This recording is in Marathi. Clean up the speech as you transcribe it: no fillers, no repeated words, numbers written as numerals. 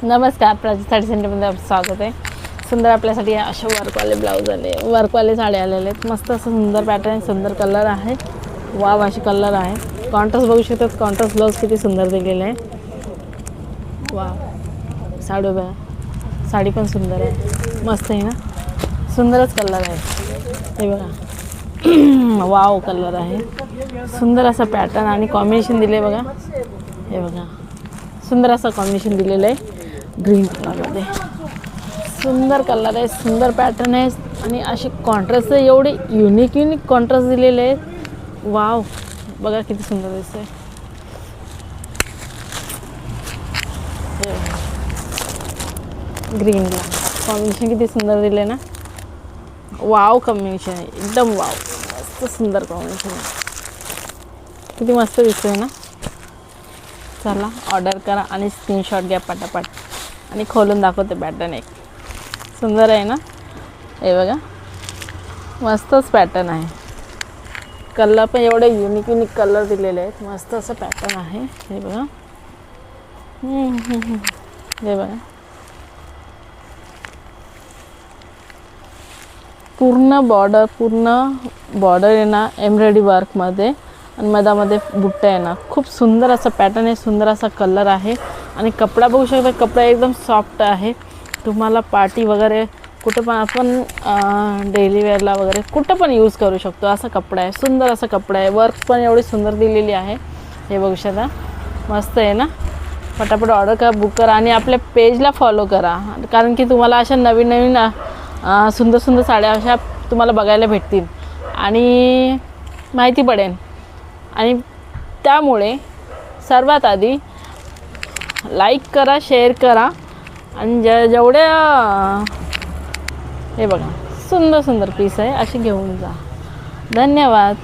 नमस्कार, प्राची साडी सेंटरमध्ये आपलं स्वागत आहे. सुंदर आपल्यासाठी अशा वर्कवाले ब्लाऊज आले, वर्कवाले साड्या आलेले आहेत. मस्त असं सुंदर पॅटर्न, सुंदर कलर आहे. वाव असे कलर आहे. कॉन्ट्रास्ट बघू शकतात. कॉन्ट्रास्ट ब्लाऊज किती सुंदर दिलेलं आहे. वाव साडी बघा, साडी पण सुंदर आहे, मस्त आहे ना. सुंदरच कलर आहे हे बघा. वाव कलर आहे. सुंदर असा पॅटर्न आणि कॉम्बिनेशन दिले बघा. हे बघा, सुंदर असं कॉम्बिनेशन दिलेलं आहे. ग्रीन कलरमध्ये सुंदर कलर आहे, सुंदर पॅटर्न आहे आणि असे कॉन्ट्रास्ट एवढे युनिक कॉन्ट्रास्ट दिलेले आहेत. वाव बघा किती सुंदर दिसतंय. ग्रीनला कॉम्बिनेशन किती सुंदर दिले ना. वाव कॉम्बिनेशन आहे, एकदम वाव, मस्त सुंदर कॉम्बिनेशन आहे. किती मस्त दिसतोय ना. चला ऑर्डर करा आणि स्क्रीनशॉट घ्या पटापट आणि खोलून दाखवते पॅटर्न. एक सुंदर आहे ना, हे बघा, मस्तच पॅटर्न आहे. कलर पण एवढे युनिक कलर दिलेले आहेत. मस्त असं पॅटर्न आहे हे बघा. हे बघा, पूर्ण बॉर्डर आहे ना एम्ब्रॉयडरी वर्कमध्ये आणि मधामध्ये बुट्टा आहे ना. खूप सुंदर असा पॅटर्न आहे, सुंदर असा कलर आहे आणि कपडा बघू शकता. कपडा एकदम सॉफ्ट आहे. तुम्हाला पार्टी वगैरे कुठं पण आपण डेली वेअरला वगैरे कुठं पण यूज करू शकतो असा कपडा आहे. सुंदर असा कपडा आहे. वर्क पण एवढी सुंदर दिलेली आहे. हे बघू शकता, मस्त आहे ना. पटापट ऑर्डर करा, बुक करा आणि आपल्या पेजला फॉलो करा, कारण की तुम्हाला अशा नवीन सुंदर साड्या अशा तुम्हाला बघायला भेटतील आणि माहिती पडेल. आणि त्यामुळे सर्वात आधी लाईक करा, शेअर करा आणि जेवढ्या हे बघा सुंदर पीस आहे असे घेऊन जा. धन्यवाद.